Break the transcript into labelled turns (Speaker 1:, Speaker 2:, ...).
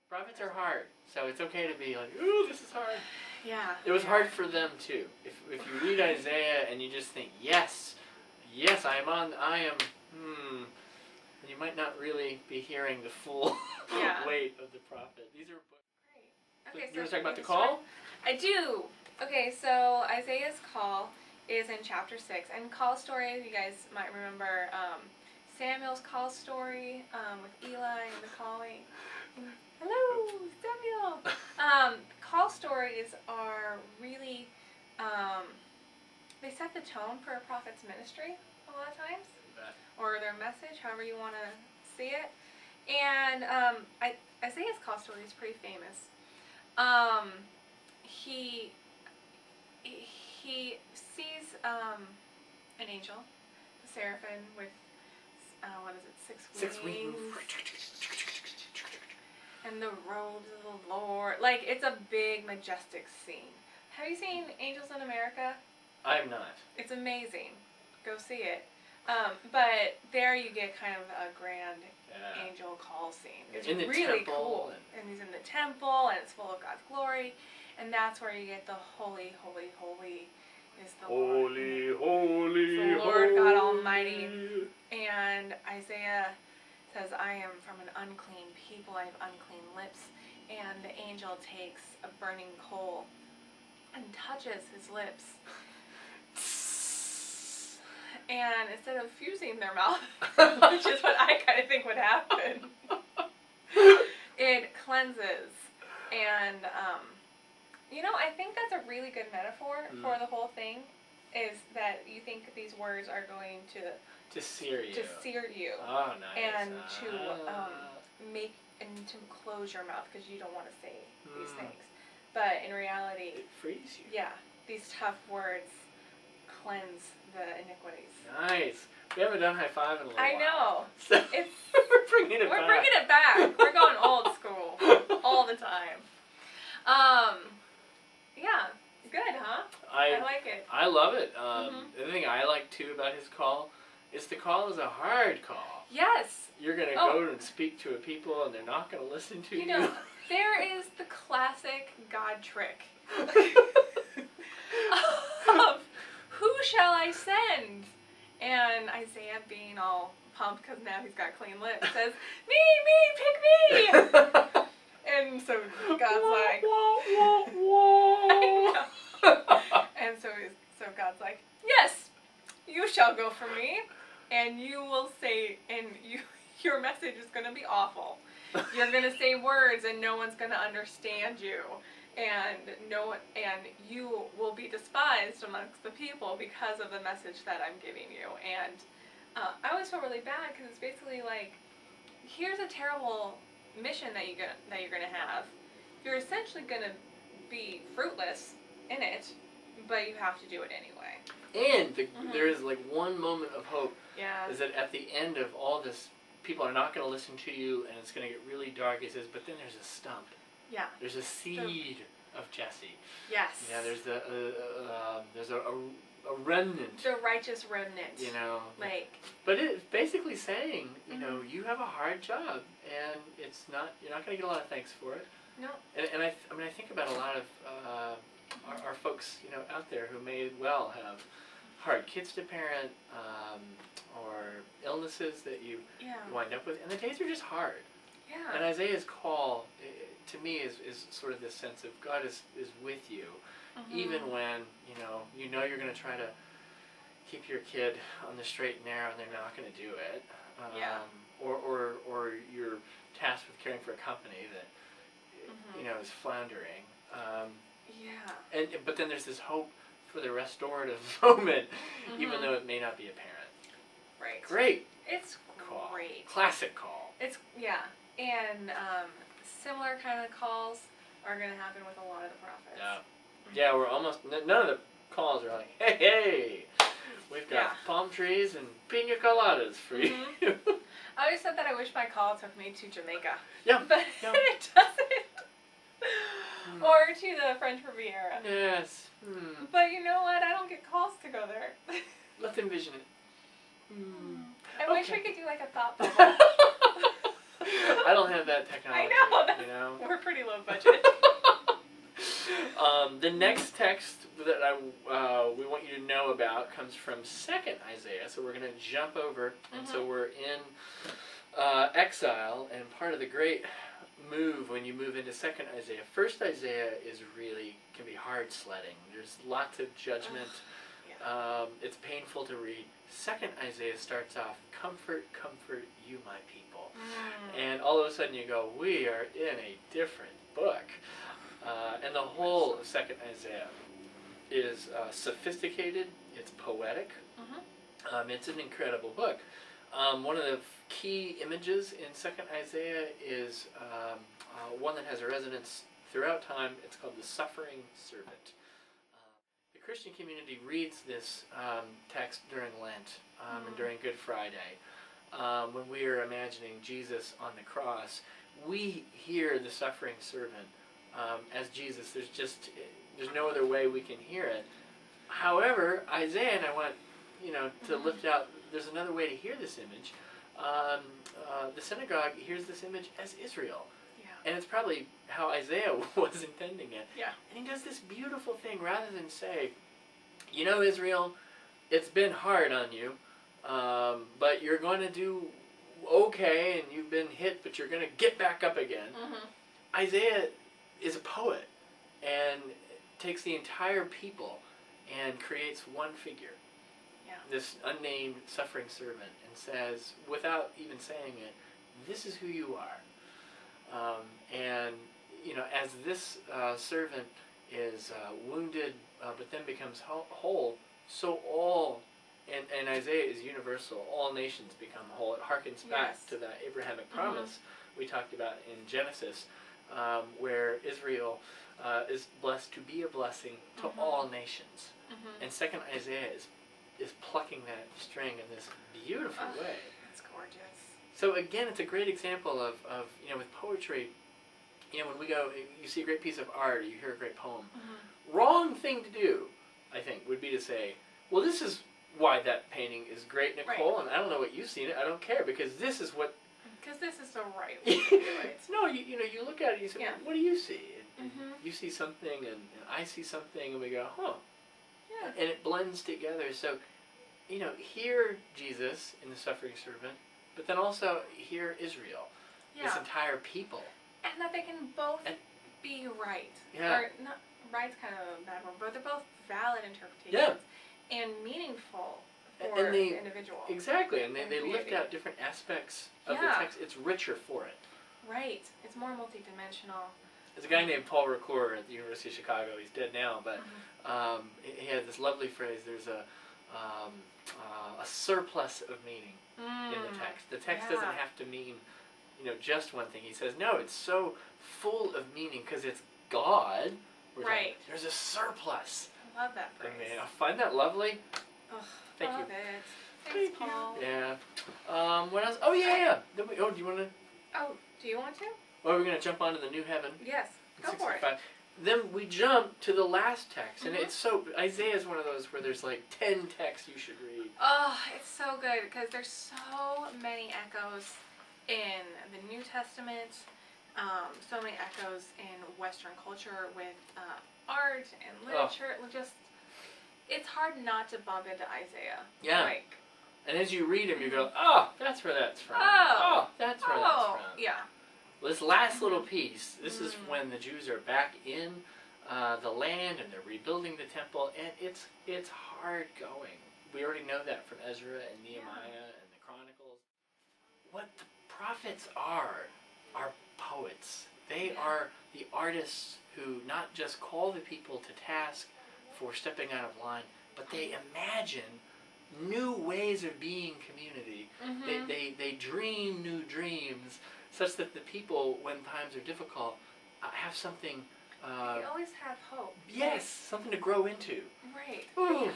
Speaker 1: Prophets are hard, so it's okay to be like, ooh, this is hard.
Speaker 2: Yeah.
Speaker 1: It was hard for them too. If you read Isaiah and you just think, yes, I am, and you might not really be hearing the full weight of the prophet. These are books.
Speaker 2: Great. Okay,
Speaker 1: you want to talk about the call?
Speaker 2: I do. Okay, so Isaiah's call is in chapter 6, and call story, you guys might remember Samuel's call story with Eli and the calling. Hello, Samuel. Call stories are really, they set the tone for a prophet's ministry a lot of times, or their message, however you want to see it. And Isaiah's call story is pretty famous. He sees an angel, the seraphim with six wings. And the robes of the Lord. Like, it's a big, majestic scene. Have you seen Angels in America?
Speaker 1: I have not.
Speaker 2: It's amazing. Go see it. But there you get kind of a grand angel call scene. It's
Speaker 1: in the
Speaker 2: really
Speaker 1: temple
Speaker 2: cool. And he's in the temple, and it's full of God's glory. And that's where you get the holy, holy, holy is the Lord.
Speaker 1: Holy,
Speaker 2: the Lord God Almighty. And Isaiah says, I am from an unclean people, I have unclean lips. And the angel takes a burning coal and touches his lips. And instead of fusing their mouth, which is what I kind of think would happen, it cleanses. And, I think that's a really good metaphor for the whole thing, is that you think these words are going to
Speaker 1: sear you.
Speaker 2: To sear you.
Speaker 1: Oh, nice.
Speaker 2: And to close your mouth because you don't want to say these things. But in reality,
Speaker 1: it frees you.
Speaker 2: Yeah, these tough words cleanse the iniquities.
Speaker 1: Nice. We haven't done high five in a little while.
Speaker 2: I know.
Speaker 1: So we're bringing it back.
Speaker 2: We're going old school all the time. Yeah. Good, huh? I like it.
Speaker 1: I love it. The thing I like too about his call is the call is a hard call.
Speaker 2: Yes.
Speaker 1: You're going to go and speak to a people and they're not going to listen to you.
Speaker 2: You know, there is the classic God trick of who shall I send? And Isaiah, being all pumped because now he's got clean lips, says, me, pick me! And so God's like, I know. And so God's like, yes, you shall go for me, and you will say, and your message is going to be awful. You're going to say words, and no one's going to understand you, and you will be despised amongst the people because of the message that I'm giving you. And I always feel really bad because it's basically like, here's a terrible mission that you're going to have. You're essentially going to be fruitless in it, but you have to do it anyway.
Speaker 1: And there is like one moment of hope.
Speaker 2: Yeah.
Speaker 1: Is that at the end of all this, people are not going to listen to you, and it's going to get really dark. It says, but then there's a stump.
Speaker 2: Yeah.
Speaker 1: There's a seed of Jesse.
Speaker 2: Yes.
Speaker 1: Yeah. There's a remnant.
Speaker 2: The righteous remnant.
Speaker 1: You know.
Speaker 2: Like.
Speaker 1: But it's basically saying, you know, you have a hard job, and you're not going to get a lot of thanks for it.
Speaker 2: No.
Speaker 1: And I think about a lot of our folks, out there who may well have hard kids to parent, or illnesses that you wind up with, and the days are just hard.
Speaker 2: Yeah.
Speaker 1: And Isaiah's call, to me, is sort of this sense of God is with you, even when you know you're going to try to keep your kid on the straight and narrow, and they're not going to do it. Or you're tasked with caring for a company that is floundering. But then there's this hope for the restorative moment, even though it may not be apparent.
Speaker 2: Right.
Speaker 1: Great.
Speaker 2: It's
Speaker 1: call.
Speaker 2: Great.
Speaker 1: Classic call.
Speaker 2: And similar kind of calls are going to happen with a lot of the prophets.
Speaker 1: Yeah, we're almost, none of the calls are like, hey, we've got palm trees and pina coladas for you.
Speaker 2: I always said that I wish my call took me to Jamaica.
Speaker 1: Yeah.
Speaker 2: But it doesn't. Or to the French Riviera.
Speaker 1: Yes.
Speaker 2: But you know what? I don't get calls to go there.
Speaker 1: Let's envision it.
Speaker 2: I wish we could do like a thought bubble.
Speaker 1: I don't have that technology.
Speaker 2: I know.
Speaker 1: You know?
Speaker 2: We're pretty low budget.
Speaker 1: The next text that we want you to know about comes from 2nd Isaiah. So we're going to jump over. And so we're in exile. And part of the great move when you move into 2nd Isaiah. 1st Isaiah can be hard sledding. There's lots of judgment. It's painful to read. 2nd Isaiah starts off, comfort, comfort you, my people. And all of a sudden you go, we are in a different book. And the whole of 2nd Isaiah is sophisticated, it's poetic, it's an incredible book. One of the key images in 2nd Isaiah is one that has a resonance throughout time. It's called the suffering servant. The Christian community reads this text during Lent and during Good Friday. When we are imagining Jesus on the cross, we hear the suffering servant as Jesus. There's no other way we can hear it. However, Isaiah, and I want to lift out, there's another way to hear this image. The synagogue hears this image as Israel. And it's probably how Isaiah was intending it. And he does this beautiful thing. Rather than say, Israel, it's been hard on you, but you're going to do okay, and you've been hit, but you're going to get back up again. Isaiah is a poet and takes the entire people and creates one figure, this unnamed suffering servant, and says, without even saying it, this is who you are. As this servant is wounded, but then becomes whole, so all, and Isaiah is universal, all nations become whole. It harkens back to the Abrahamic promise we talked about in Genesis, where Israel is blessed to be a blessing to all nations. And 2nd Isaiah is plucking that string in this beautiful way.
Speaker 2: It's gorgeous.
Speaker 1: So again, it's a great example of with poetry, when we go, you see a great piece of art, or you hear a great poem. Wrong thing to do, I think, would be to say, well, this is why that painting is great, Nicole, and I don't know what you've seen it, I don't care, because this is what...
Speaker 2: Because this is the right way to do it.
Speaker 1: No, you look at it and you say, what do you see? And you see something, and I see something, and we go, and it blends together. So, hear Jesus in the suffering servant, but then also hear Israel, this entire people.
Speaker 2: And that they can both be right. Or not, right's kind of a bad word, but they're both valid interpretations and meaningful for the individual.
Speaker 1: Exactly, and they lift out different aspects of the text. It's richer for it.
Speaker 2: Right. It's more multidimensional.
Speaker 1: There's a guy named Paul Ricoeur at the University of Chicago. He's dead now, but he had this lovely phrase, there's a surplus of meaning in the text. The text doesn't have to mean just one thing. He says, no, it's so full of meaning because it's God. Right. There's a surplus.
Speaker 2: I love that phrase.
Speaker 1: I find that lovely. Thank you.
Speaker 2: Love it. Thanks, Paul.
Speaker 1: Yeah. What else? Oh, yeah. Do you want to?
Speaker 2: Oh, do you want to?
Speaker 1: Well, we're going to jump onto the new heaven.
Speaker 2: Yes. Go for it.
Speaker 1: Then we jump to the last text, and it's Isaiah is one of those where there's like 10 texts you should read.
Speaker 2: Oh, it's so good because there's so many echoes in the New Testament, so many echoes in Western culture with art and literature. It's hard not to bump into Isaiah.
Speaker 1: Yeah. And as you read him, you go, oh, that's where that's from. Oh, that's where that's from.
Speaker 2: Yeah.
Speaker 1: Well, this last little piece, this is when the Jews are back in the land and they're rebuilding the temple, and it's hard going. We already know that from Ezra and Nehemiah and the Chronicles. What the prophets are poets. They are the artists who not just call the people to task for stepping out of line, but they imagine new ways of being community. They dream new dreams such that the people, when times are difficult, have something...
Speaker 2: they always have hope.
Speaker 1: Yes, something to grow into.
Speaker 2: Right.
Speaker 1: Ooh.